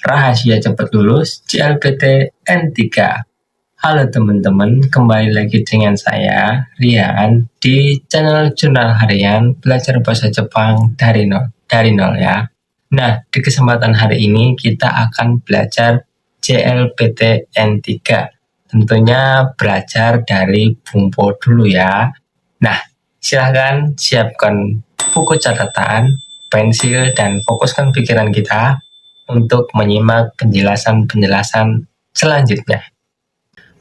Rahasia cepat lulus CLPTN 3. Halo teman-teman, kembali lagi dengan saya, Rian, di channel Jurnal Harian Belajar Bahasa Jepang dari nol ya. Nah, di kesempatan hari ini kita akan belajar CLPTN 3. Tentunya belajar dari Bumpo dulu ya. Nah, silahkan siapkan buku catatan, pensil, dan fokuskan pikiran kita untuk menyimak penjelasan-penjelasan selanjutnya.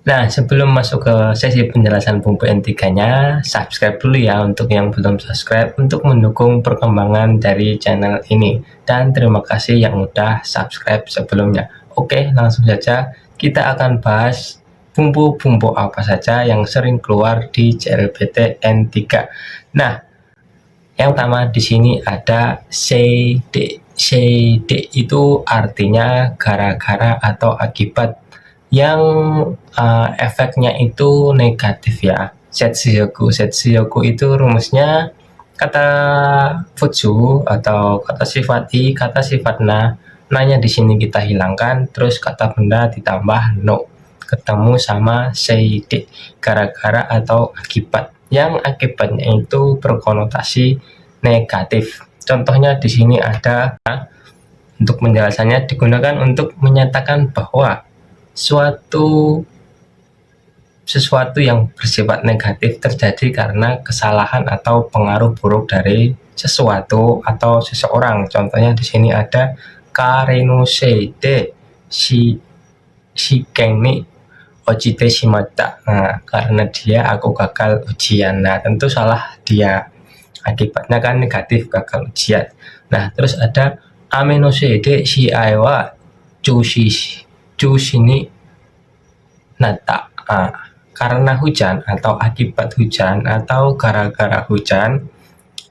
Nah, sebelum masuk ke sesi penjelasan Bumpo N3-nya, subscribe dulu ya untuk yang belum subscribe untuk mendukung perkembangan dari channel ini. Dan terima kasih yang udah subscribe sebelumnya. Oke, langsung saja kita akan bahas bumbu-bumbu apa saja yang sering keluar di CLPTN 3. Nah, yang pertama di sini ada seide. Seide itu artinya gara-gara atau akibat yang efeknya itu negatif ya. Setsuyoku itu rumusnya kata futsu atau kata sifat i, kata sifat na. Nanya di sini kita hilangkan, terus kata benda ditambah no. Ketemu sama seide, gara-gara atau akibat. Yang akibatnya itu berkonotasi negatif. Contohnya di sini ada, untuk penjelasannya digunakan untuk menyatakan bahwa sesuatu yang bersifat negatif terjadi karena kesalahan atau pengaruh buruk dari sesuatu atau seseorang. Contohnya di sini ada kareno seide shikeng ni ojite shimatta. Nah, karena dia aku gagal ujian. Nah, tentu salah dia. Akibatnya kan negatif, gagal ujian. Nah, terus ada ame no seide shiai wa chushi ni natta. Nah, karena hujan atau akibat hujan atau gara-gara hujan,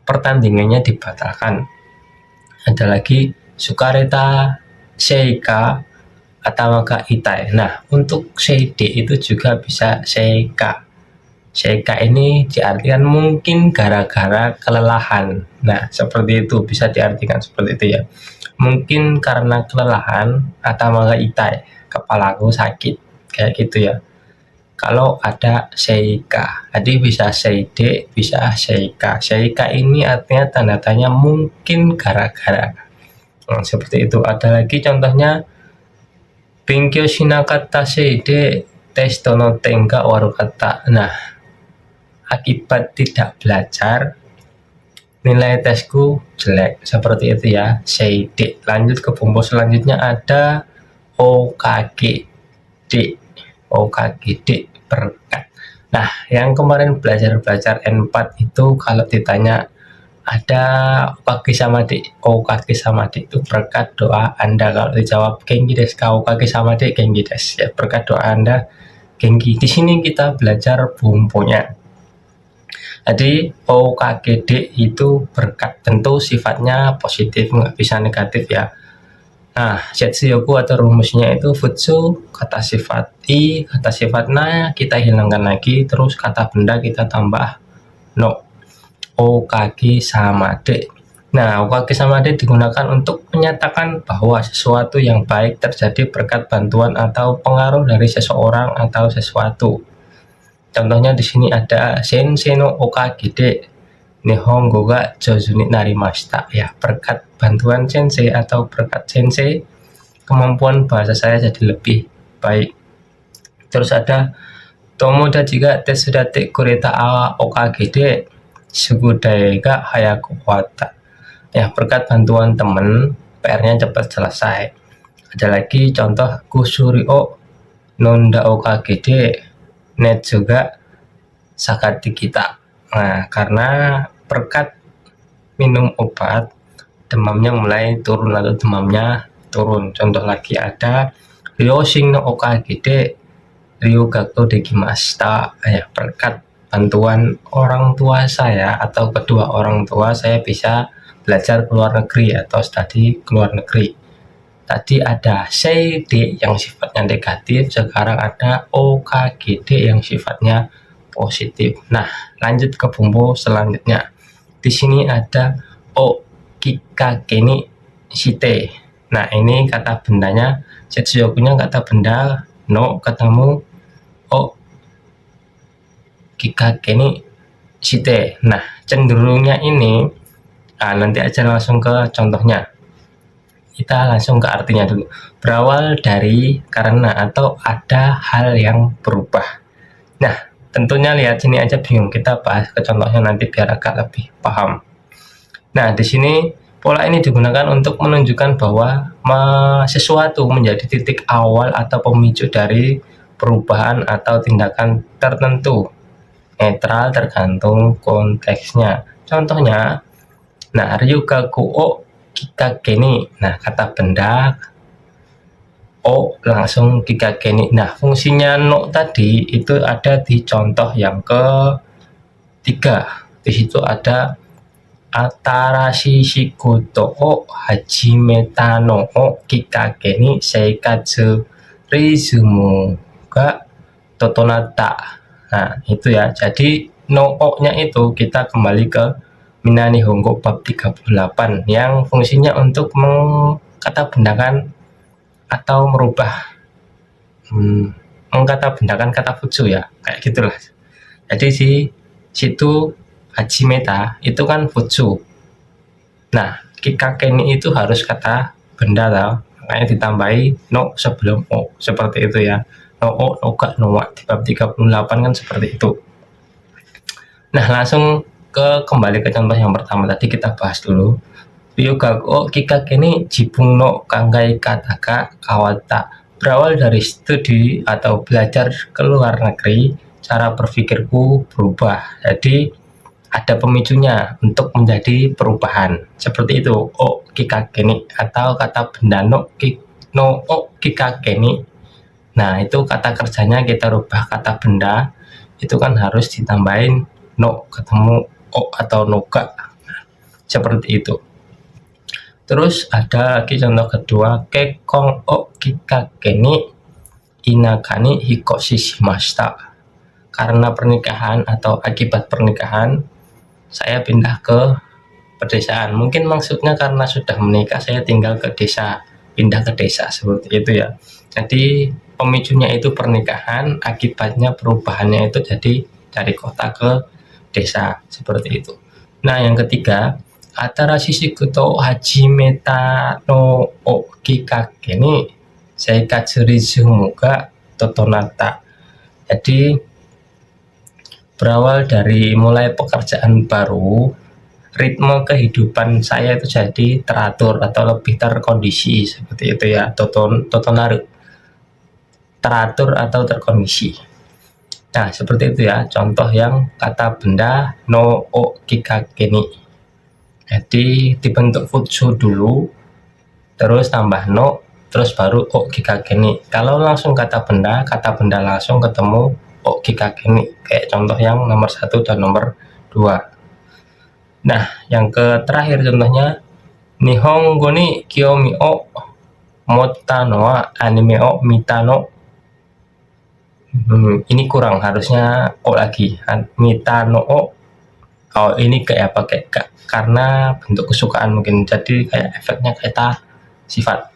pertandingannya dibatalkan. Ada lagi sukareta seika atau maka itai. Nah, untuk seide itu juga bisa seika. Seika ini diartikan mungkin gara-gara kelelahan. Nah, seperti itu, bisa diartikan seperti itu ya. Mungkin karena kelelahan atau maka itai, kepalaku sakit, kayak gitu ya. Kalau ada seika, jadi bisa seide, bisa seika. Seika ini artinya tanda tanya mungkin gara-gara. Nah, seperti itu. Ada lagi contohnya, Benkyou shinakatta seide testo no ten ga warukata. Nah, akibat tidak belajar, nilai tesku jelek. Seperti itu ya, seide. Lanjut ke bumbu selanjutnya ada OKGD. OKGD, berkat. Nah, yang kemarin belajar N4 itu kalau ditanya ada okage samade. Okage samade itu berkat doa Anda. Kalau dijawab genki desu ka okage samade, genki desu ya, berkat doa Anda genki. Di sini kita belajar bumbunya. Jadi OKGD itu berkat, tentu sifatnya positif, nggak bisa negatif ya. Nah, setsuyoku atau rumusnya itu futsu, kata sifat i, kata sifat na kita hilangkan lagi, terus kata benda kita tambah no. Okage samade. Nah, okage samade digunakan untuk menyatakan bahwa sesuatu yang baik terjadi berkat bantuan atau pengaruh dari seseorang atau sesuatu. Contohnya di sini ada sensei no okage de nihongo ga jouzu ni narimashita. Ya, berkat bantuan sensei atau berkat sensei, kemampuan bahasa saya jadi lebih baik. Terus ada tomodachi ga tesudate kureta wa okage de sugudai ga hayaku wata. Ya, berkat bantuan teman, PR-nya cepat selesai. Ada lagi contoh kusuri o nonda okage de net juga sakati kita. Nah, karena berkat minum obat, demamnya mulai turun atau demamnya turun. Contoh lagi ada ryoshin no okage de ryugaku dekimashita. Ya, berkat bantuan orang tua saya atau kedua orang tua saya bisa belajar ke luar negeri atau studi ke luar negeri. Tadi ada seide yang sifatnya negatif, sekarang ada OKGD yang sifatnya positif. Nah, lanjut ke bumbu selanjutnya. Di sini ada o kikake ni shite. Nah, ini kata bendanya, Setsuyokunya kata benda no ketemu o kikakeni shite. Nah, cenderungnya ini, nanti aja langsung ke contohnya. Kita langsung ke artinya dulu. Berawal dari, karena, atau ada hal yang berubah. Nah, tentunya lihat sini aja bingung, kita bahas ke contohnya nanti biar agak lebih paham. Nah, di sini pola ini digunakan untuk menunjukkan bahwa sesuatu menjadi titik awal atau pemicu dari perubahan atau tindakan tertentu. Netral tergantung konteksnya. Contohnya, nah, ryukaku o kikakeni. Nah, kata benda o langsung kikakeni. Nah, fungsinya no tadi itu ada di contoh yang ketiga. Di situ ada atarashi shikuto o hajimeta no o kikakeni seikatsu rizumu ga totonata. Nah, itu ya. Jadi no o-nya itu kita kembali ke Minani Hongko bab 38 yang fungsinya untuk mengkata bendakan atau merubah mengkata bendakan kata futsu ya, kayak gitulah. Jadi di situ hajimeta itu kan futsu. Nah, kikakeni itu harus kata benda tau, makanya ditambahi no sebelum o, seperti itu ya. No o, no ga, no wa, di bab 38 kan seperti itu. Nah, langsung kembali ke contoh yang pertama tadi kita bahas dulu. Ryugaku o kikakeni jibung no kangai kataka kawata. Berawal dari studi atau belajar ke luar negeri, cara berpikirku berubah. Jadi ada pemicunya untuk menjadi perubahan. Seperti itu, o kikakeni atau kata benda no o kikakeni. Nah, itu kata kerjanya kita rubah kata benda, itu kan harus ditambahin no ketemu o atau noga. Seperti itu. Terus ada lagi contoh kedua, kekong o kikakeni inakani hikoshi shimashita. Karena pernikahan atau akibat pernikahan, saya pindah ke pedesaan. Mungkin maksudnya karena sudah menikah, saya tinggal ke desa, pindah ke desa, seperti itu ya. Jadi pemicunya itu pernikahan, akibatnya perubahannya itu jadi dari kota ke desa, seperti itu. Nah, yang ketiga, atarashi shikuto hajimeta no o kikakeni seikatsu rizumu ga totonata. Jadi berawal dari mulai pekerjaan baru, ritme kehidupan saya itu jadi teratur atau lebih terkondisi, seperti itu ya. Totonaru, teratur atau terkondisi. Nah, seperti itu ya contoh yang kata benda no o kikakeni. Jadi dibentuk futsu dulu, terus tambah no, terus baru o kikakeni. Kalau langsung kata benda langsung ketemu o kikakeni, kayak contoh yang nomor 1 dan nomor 2. Nah, yang terakhir contohnya, Nihongo ni kiyomi o motta no wa anime o mita no. Ini kurang, harusnya o lagi. Mita no o. Oh, ini kayak pakai karena bentuk kesukaan mungkin, jadi kayak efeknya kata sifat.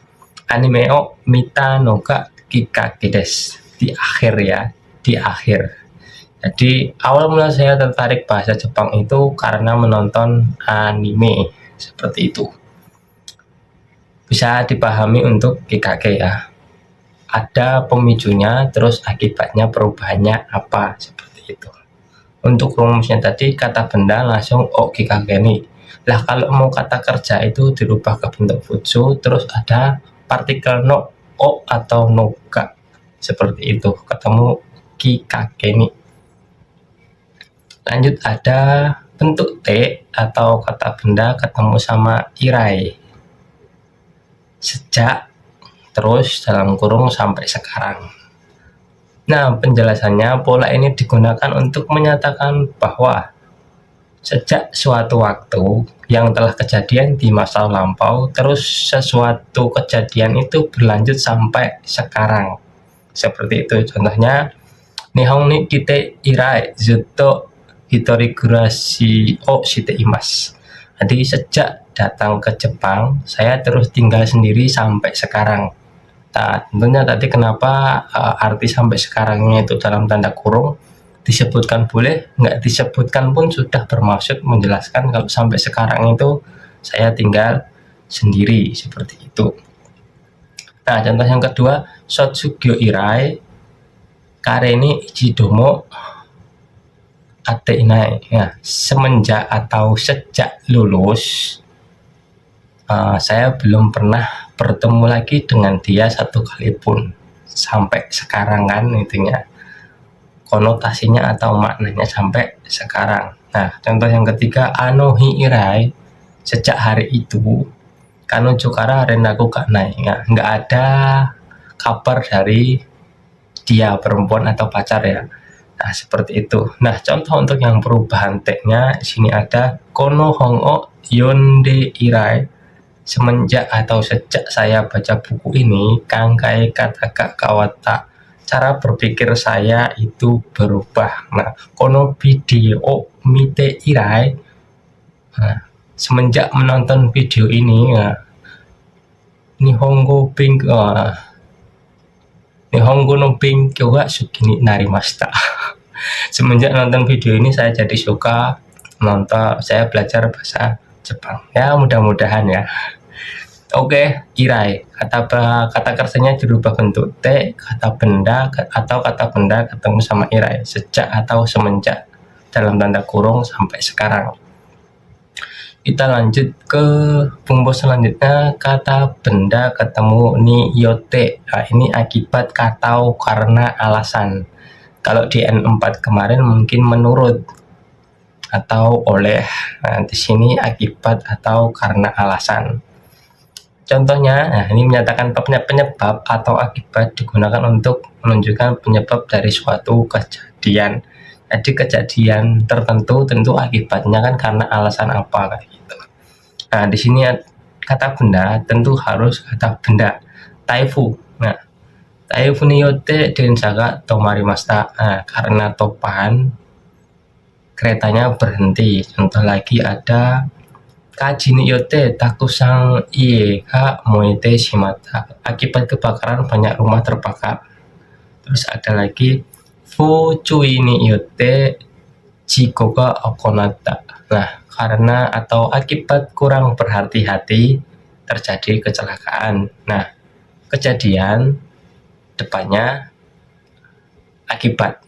Anime o mita no ga kikaki desu. Di akhir ya, di akhir. Jadi awal mula saya tertarik bahasa Jepang itu karena menonton anime, seperti itu. Bisa dipahami untuk kikake ya. Ada pemicunya, terus akibatnya perubahannya apa, seperti itu. Untuk rumusnya tadi kata benda langsung o kikakeni. Lah kalau mau kata kerja itu dirubah ke bentuk futsu, terus ada partikel no o atau no ga, seperti itu, ketemu kikakeni. Lanjut ada bentuk T atau kata benda ketemu sama irai. Sejak, terus dalam kurung sampai sekarang. Nah, penjelasannya, pola ini digunakan untuk menyatakan bahwa sejak suatu waktu yang telah kejadian di masa lampau, terus sesuatu kejadian itu berlanjut sampai sekarang. Seperti itu, contohnya, Nihon ni kite irai zutto hitorigurashi o shite imasu. Jadi sejak datang ke Jepang, saya terus tinggal sendiri sampai sekarang. Nah, tentunya tadi kenapa arti sampai sekarangnya itu dalam tanda kurung disebutkan boleh, nggak disebutkan pun sudah bermaksud menjelaskan kalau sampai sekarang itu saya tinggal sendiri, seperti itu. Nah, contoh yang kedua, Sotsugyo Irai Kareni Ichidomo Ate Inai. Ya, semenjak atau sejak lulus, saya belum pernah bertemu lagi dengan dia satu kali pun sampai sekarang, kan intinya konotasinya atau maknanya sampai sekarang. Nah, contoh yang ketiga, Anohi Irai, sejak hari itu Kano Cukara Renaku Kanai. Ya, nggak ada kabar dari dia, perempuan atau pacar ya. Nah, seperti itu. Nah, contoh untuk yang perubahan teknya di sini ada Kono Hongo Yonde Irai, semenjak atau sejak saya baca buku ini, Kangkai Kataka Kawata, cara berpikir saya itu berubah. Nah, kono video mite irai, nah, semenjak menonton video ini, nah, Nihongo no Benkyo ga suki ni narimashita. Semenjak nonton video ini saya jadi suka saya belajar bahasa Jepang. Ya, mudah-mudahan ya. Oke, irai, kata kerjanya dirubah bentuk T, kata benda atau kata benda ketemu sama irai, sejak atau semenjak dalam tanda kurung sampai sekarang. Kita lanjut ke rumus selanjutnya, kata benda ketemu ni yote. Nah, ini akibat atau karena alasan. Kalau di N4 kemarin mungkin menurut atau oleh. Nah, di sini akibat atau karena alasan. Contohnya, nah ini menyatakan penyebab atau akibat digunakan untuk menunjukkan penyebab dari suatu kejadian. Jadi kejadian tertentu tentu akibatnya kan karena alasan apa, kayak gitu. Nah, di sini kata benda tentu harus kata benda. Taifu. Nah, taifu ni yote densaka tomarimashita. Nah, karena topan keretanya berhenti. Contoh lagi ada Kaji ni yote takusang ie ka moete shimata. Akibat kebakaran banyak rumah terbakar. Terus ada lagi Fuchui ni yote jiko ga okonata. Nah, karena atau akibat kurang berhati-hati terjadi kecelakaan. Nah, kejadian depannya akibat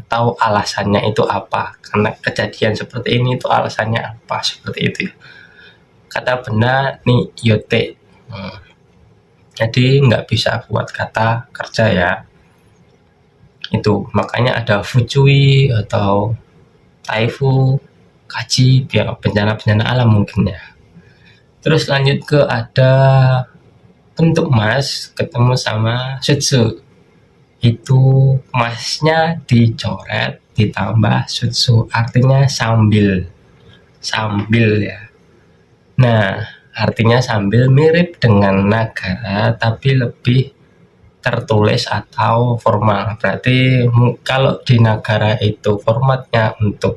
atau alasannya itu apa, karena kejadian seperti ini itu alasannya apa, seperti itu. Kata benda ni yote, jadi nggak bisa buat kata kerja ya, itu makanya ada fuchui atau taifu, kaji, ya bencana-bencana alam mungkin ya. Terus lanjut ke ada bentuk mas ketemu sama sutsu, itu masnya dicoret ditambah sutsu, artinya sambil ya. Nah, artinya sambil mirip dengan nagara tapi lebih tertulis atau formal. Berarti kalau di nagara itu formatnya untuk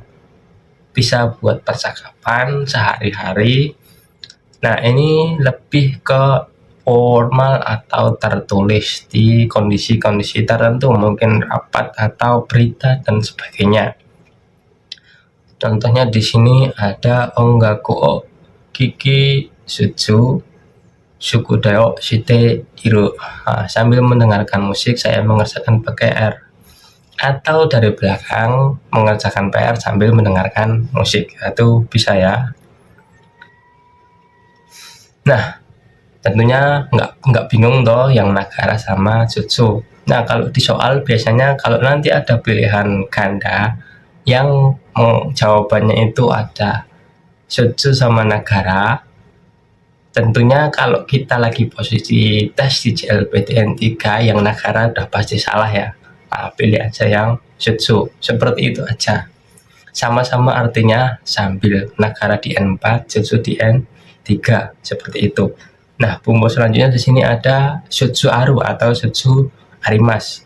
bisa buat percakapan sehari-hari. Nah, ini lebih ke formal atau tertulis di kondisi-kondisi tertentu, mungkin rapat atau berita dan sebagainya. Contohnya di sini ada Ongaku o Kiki Sutsu Sukudeo Shite Iru. Nah, sambil mendengarkan musik saya mengerjakan PR, atau dari belakang mengerjakan PR sambil mendengarkan musik, itu bisa ya. Nah, tentunya nggak bingung toh yang nagara sama sutsu. Nah, kalau di soal biasanya kalau nanti ada pilihan ganda yang jawabannya itu ada sutsu sama nagara, tentunya kalau kita lagi posisi tes di JLPTN 3 yang nagara udah pasti salah ya. Nah, pilih aja yang sutsu, seperti itu aja. Sama-sama artinya sambil, nagara di N4, sutsu di N3, seperti itu. Nah, bumbu selanjutnya di sini ada sutsu aru atau sutsu arimas.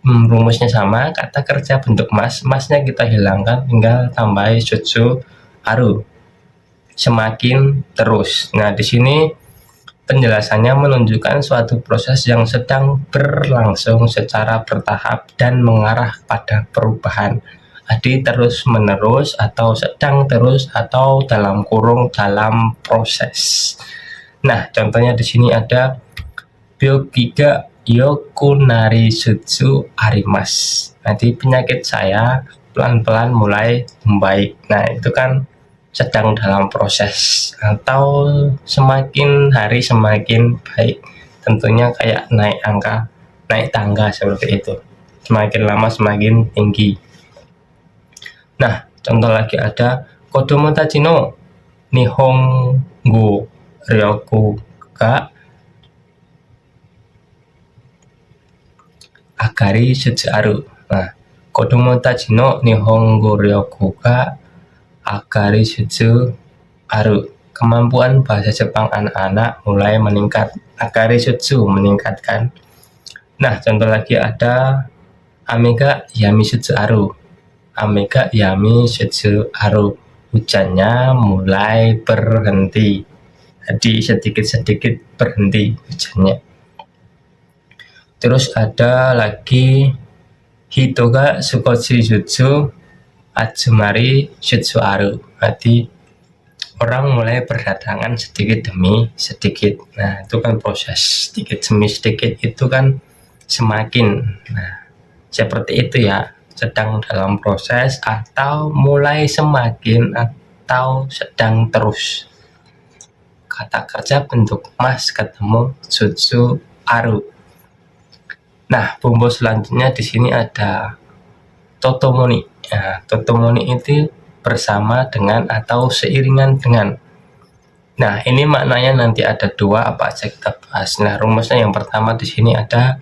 Rumusnya sama, kata kerja bentuk mas, masnya kita hilangkan, tinggal tambahi sutsu aru. semakin terus. Nah, di sini penjelasannya menunjukkan suatu proses yang sedang berlangsung secara bertahap dan mengarah pada perubahan. Jadi terus menerus atau sedang terus atau dalam kurung dalam proses. Nah, contohnya di sini ada Byogiga Yokunari Sutsu Arimas. Nanti penyakit saya pelan-pelan mulai membaik. Nah, itu kan sedang dalam proses atau semakin hari semakin baik. Tentunya kayak naik angka, naik tangga seperti itu. Semakin lama semakin tinggi. Nah, contoh lagi ada Kodomo tachi no Nihongo Ryoku ga Agari Sutsu-aru. Nah, Kodomo tachi no Nihongo Ryoku ga Agari Sutsu-aru. Kemampuan bahasa Jepang anak-anak mulai meningkat. Agari Sutsu meningkatkan. Nah, contoh lagi ada Amega Yami Sutsu-aru. Amega Yami Sutsu-aru. Hujannya mulai berhenti. Jadi sedikit-sedikit berhenti hujannya. Terus ada lagi Hitoga Sukoshi Jutsu Atsumari Sutsu-aru. Jadi orang mulai berdatangan sedikit demi sedikit. Nah, itu kan proses sedikit demi sedikit itu kan semakin. Nah, seperti itu ya, sedang dalam proses atau mulai semakin atau sedang terus. Kata kerja bentuk mas ketemu Sutsu-aru. Nah, bumbu selanjutnya di sini ada totomoni. Nah, totomoni itu bersama dengan atau seiringan dengan. Nah, ini maknanya nanti ada dua, apa aja kita bahas. Nah, rumusnya yang pertama di sini ada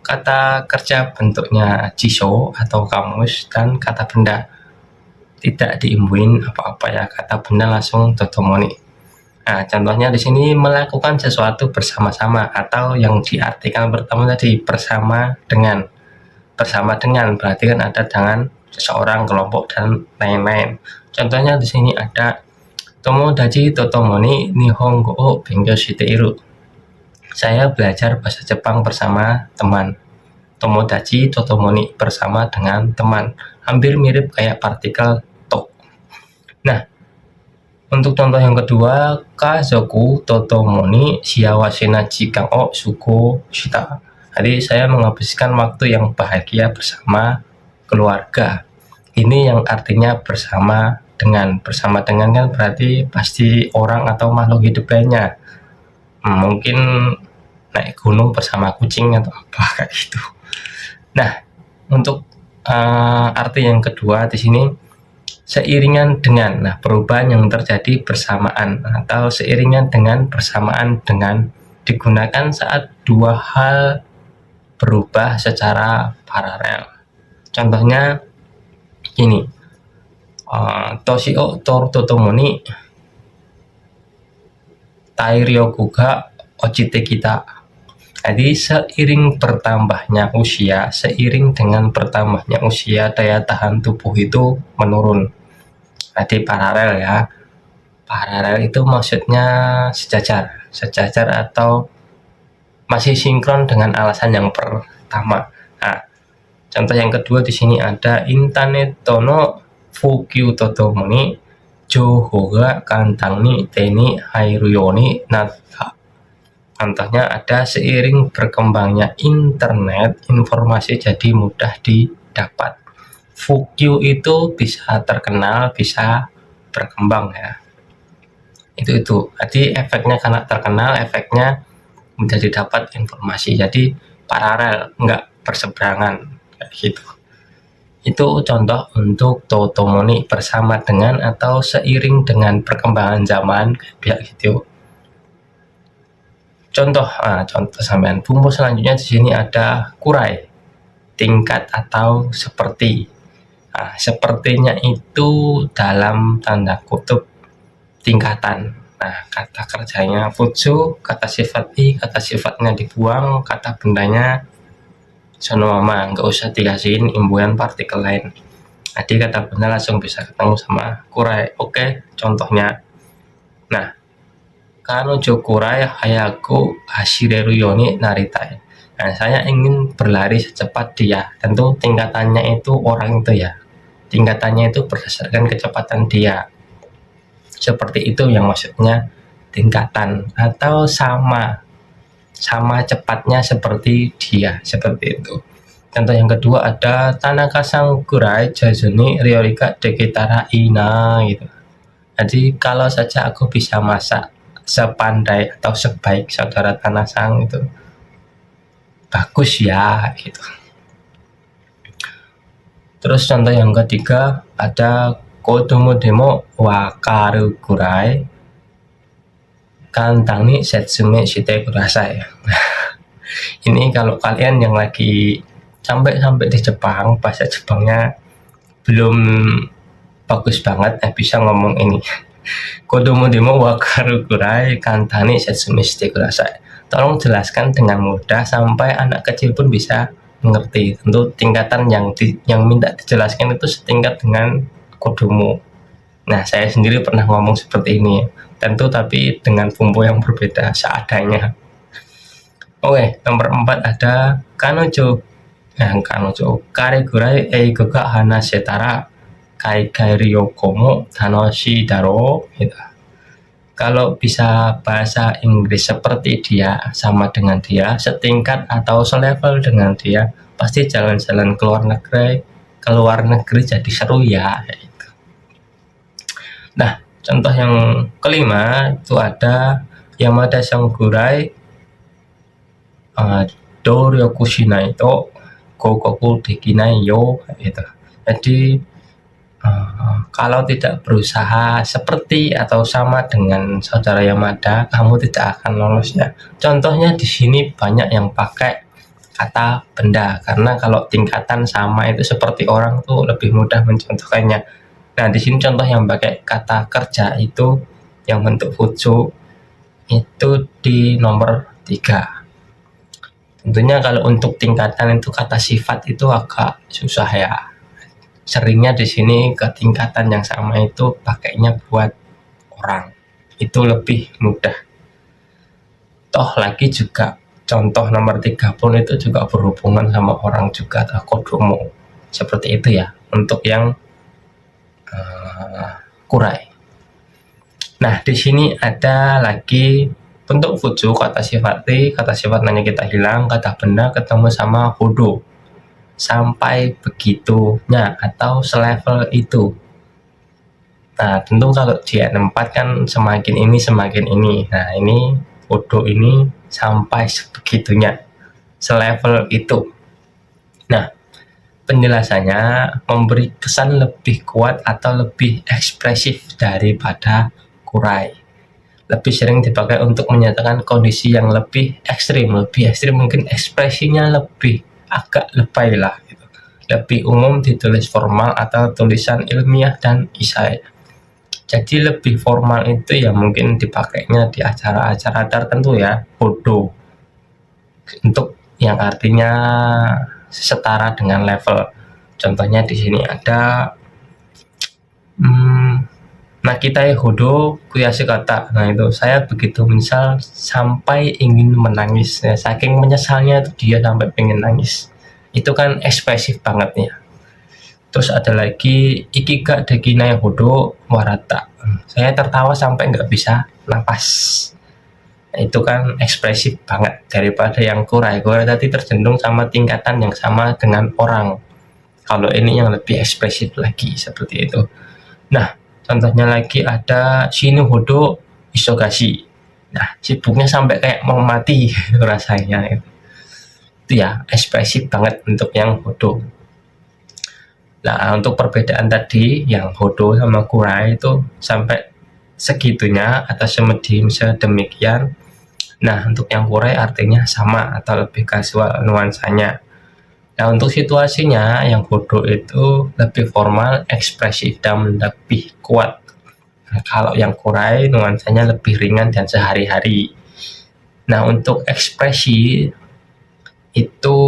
kata kerja bentuknya jiso atau kamus dan kata benda. Tidak diimbuin apa-apa ya, kata benda langsung totomoni. Nah, contohnya di sini melakukan sesuatu bersama-sama atau yang diartikan pertama tadi bersama dengan. Bersama dengan berarti kan ada dengan seseorang, kelompok dan lain-lain. Contohnya di sini ada Tomodachi totomoni nihongo o benkyou shite iru. Saya belajar bahasa Jepang bersama teman. Tomodachi totomoni bersama dengan teman. Hampir mirip kayak partikel to. Nah, untuk contoh yang kedua, kazoku totomoni shiawase jikan o suko shita. Jadi saya menghabiskan waktu yang bahagia bersama keluarga. Ini yang artinya bersama dengan. Bersama dengan kan berarti pasti orang atau makhluk hidup lainnya. Mungkin naik gunung bersama kucing atau apa kayak gitu. Nah, untuk arti yang kedua di sini seiringan dengan. Nah, perubahan yang terjadi bersamaan atau seiringan dengan, bersamaan dengan digunakan saat dua hal berubah secara paralel. Contohnya ini, Toshio totomoni tairyoku ga ochite kita. Jadi seiring bertambahnya usia, seiring dengan bertambahnya usia, daya tahan tubuh itu menurun. Jadi paralel ya. Paralel itu maksudnya sejajar atau masih sinkron dengan alasan yang pertama. Nah, contoh yang kedua di sini ada internet tono fukyu totomoni jouhou ga kantang ni teni hairu yoni natta. Contohnya ada seiring berkembangnya internet, informasi jadi mudah didapat. Fukyu itu bisa terkenal, bisa berkembang ya. Itu. Jadi efeknya karena terkenal, efeknya mudah didapat informasi. Jadi paralel, enggak berseberangan kayak gitu. Itu contoh untuk totomoni bersama dengan atau seiring dengan perkembangan zaman kayak gitu. Contoh sampean. Bumbu selanjutnya di sini ada kurai, tingkat atau seperti. Nah, sepertinya itu dalam tanda kutip tingkatan. Nah, kata kerjanya futsu, kata sifat i, kata sifatnya dibuang, kata bendanya sonomama, nggak usah dikasihin imbuhan partikel lain. Jadi kata benda langsung bisa ketemu sama kurai. Oke, contohnya Nah, Kanojo Kurai Hayaku Hashireru Yoni Narita. Nah, saya ingin berlari secepat dia. Tentu tingkatannya itu orang itu ya. Tingkatannya itu berdasarkan kecepatan dia. Seperti itu yang maksudnya tingkatan atau sama cepatnya seperti dia, seperti itu. Contoh yang kedua ada Tanaka Sangkurai Jazuni Ryorika Dekitara Ina gitu. Jadi kalau saja aku bisa masak sepandai atau sebaik saudara Tanasang itu bagus ya gitu. Terus contoh yang ketiga ada Kodomo demo wakaru kurai kantang ni setsume shite kudasai. Ini kalau kalian yang lagi sampai di Jepang, bahasa Jepangnya belum bagus banget, bisa ngomong ini. Kodomo demo wakaru kurai kantani setsume shite kudasai. Tolong jelaskan dengan mudah sampai anak kecil pun bisa mengerti. Tentu tingkatan yang minta dijelaskan itu setingkat dengan kodomo. Nah, saya sendiri pernah ngomong seperti ini, tentu tapi dengan bumbu yang berbeda seadanya. Oke, nomor 4 ada Kanojo. Nah, Kanojo Karegurai Eigoga Hana Setara Kai Ryokomo Tanoshi Daro gitu. Kalau bisa bahasa Inggris seperti dia, sama dengan dia, setingkat atau selevel dengan dia, pasti jalan-jalan ke luar negeri jadi seru ya. Nah, contoh yang kelima itu ada Yamada Sangkurai Doryoku Shinai to Gokoku Dekinai yo gitu. Jadi kalau tidak berusaha seperti atau sama dengan saudara Yamada, kamu tidak akan lolos ya. Contohnya di sini banyak yang pakai kata benda, karena kalau tingkatan sama itu seperti orang tuh lebih mudah mencontohkannya. Nah, di sini contoh yang pakai kata kerja itu yang bentuk futsu itu di nomor 3. Tentunya kalau untuk tingkatan itu kata sifat itu agak susah ya. Seringnya di sini ke tingkatan yang sama itu pakainya buat orang. Itu lebih mudah. Toh lagi juga contoh nomor 3 pun itu juga berhubungan sama orang juga, atau kodomo. Seperti itu ya untuk yang kurai. Nah, di sini ada lagi bentuk futsu, kata sifat nanya kita hilang, kata benda ketemu sama hodo. Sampai begitunya atau selevel itu. Nah, tentu kalau di N4 kan semakin ini. Nah, ini hodo ini sampai sebegitunya. Selevel itu. Nah, penjelasannya memberi kesan lebih kuat atau lebih ekspresif daripada kurai. Lebih sering dipakai untuk menyatakan kondisi yang lebih ekstrim mungkin ekspresinya lebih agak lebay lah gitu. Lebih umum ditulis formal atau tulisan ilmiah dan isai. Jadi lebih formal itu ya mungkin dipakainya di acara-acara tertentu ya, hodo. Untuk yang artinya setara dengan level. Contohnya di sini ada Nakitai hodo kuyasi kata. Nah, itu saya begitu menyesal sampai ingin menangis. Nah, saking menyesalnya itu dia sampai pengen nangis. Itu kan ekspresif banget ya. Terus ada lagi ikiga dekinai hodo warata. Saya tertawa sampai nggak bisa napas. Nah, itu kan ekspresif banget daripada yang kurai tadi tercenderung sama tingkatan yang sama dengan orang. Kalau ini yang lebih ekspresif lagi seperti itu. Nah, contohnya lagi ada shinuhodo isogashi. Nah, sibuknya sampai kayak mau mati rasanya. Itu ya ekspresif banget untuk yang hodo. Nah, untuk perbedaan tadi yang hodo sama kurai itu sampai segitunya atau sedemikian. Nah, untuk yang kurai artinya sama atau lebih kasual nuansanya. Nah, untuk situasinya yang hodo itu lebih formal, ekspresif, dan lebih kuat. Nah, kalau yang kurai nuansanya lebih ringan dan sehari-hari. Nah, untuk ekspresi itu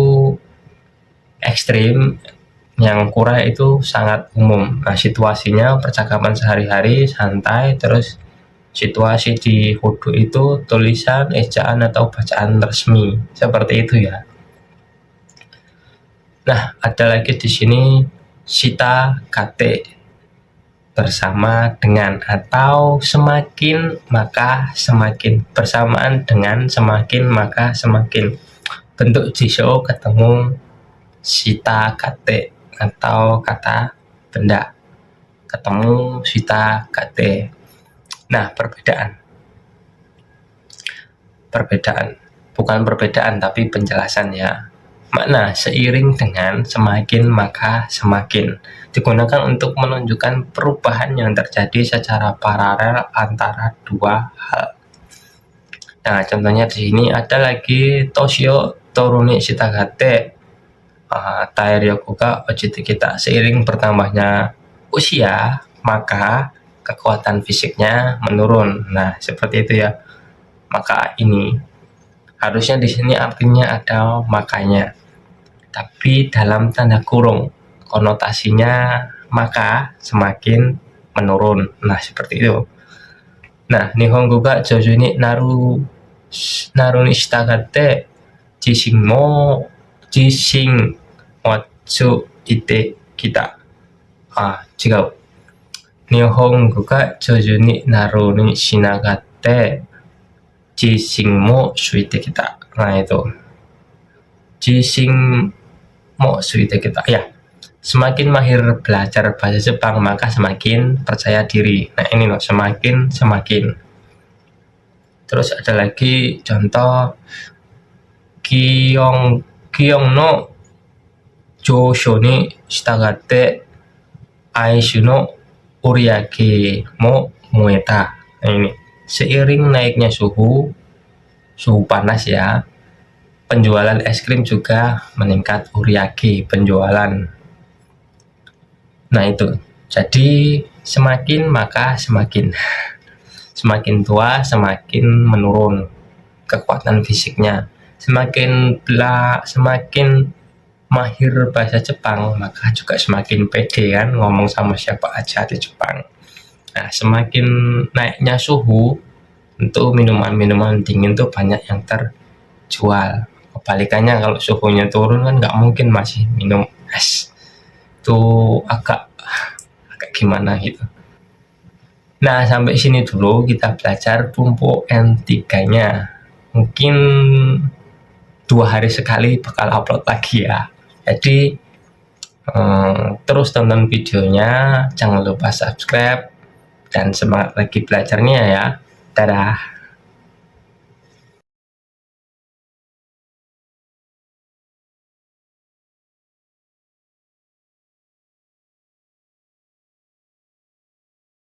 ekstrim, yang kurai itu sangat umum. Nah, situasinya percakapan sehari-hari santai, terus situasi di wudhu itu tulisan, ejaan atau bacaan resmi seperti itu ya. Nah, ada lagi di sini sita kate, bersama dengan atau semakin maka semakin, bersamaan dengan semakin maka semakin. Bentuk jisho ketemu sita kate atau kata benda, ketemu sita kate. Nah, perbedaan bukan perbedaan tapi penjelasan ya. Makna seiring dengan, semakin maka semakin, digunakan untuk menunjukkan perubahan yang terjadi secara paralel antara dua hal. Nah, contohnya di sini ada lagi Toshio Toruni Shitagate Tairyokuga Ojiti kita, seiring bertambahnya usia maka kekuatan fisiknya menurun. Nah, seperti itu ya. Maka ini harusnya di sini artinya ada makanya, tapi dalam tanda kurung, konotasinya maka semakin menurun. Nah, seperti itu. Nah, Nihongo ga jojo ni naru ni shitagate jishin watsu ite kita. Jigau. Nihongo ga jojo ni naru ni shinagate jishin mo suite kita. Nah, itu jishin mo suite kita ya, semakin mahir belajar bahasa Jepang maka semakin percaya diri. Nah, ini loh, semakin. Terus ada lagi contoh Kiong no josho ni shitagate aishu no uriake mo mueta. Nah, ini seiring naiknya suhu panas ya, penjualan es krim juga meningkat, uriake penjualan. Nah, itu jadi semakin maka semakin, semakin tua semakin menurun kekuatan fisiknya, semakin mahir bahasa Jepang maka juga semakin pede kan ngomong sama siapa aja di Jepang. Nah, semakin naiknya suhu, untuk minuman dingin tuh banyak yang terjual. Kebalikannya kalau suhunya turun kan nggak mungkin masih minum es, tuh agak gimana gitu. Nah, sampai sini dulu kita belajar Pumpo N3-nya. Mungkin 2 hari sekali bakal upload lagi ya. Jadi terus tonton videonya, jangan lupa subscribe, dan semangat lagi belajarnya ya. Dadah.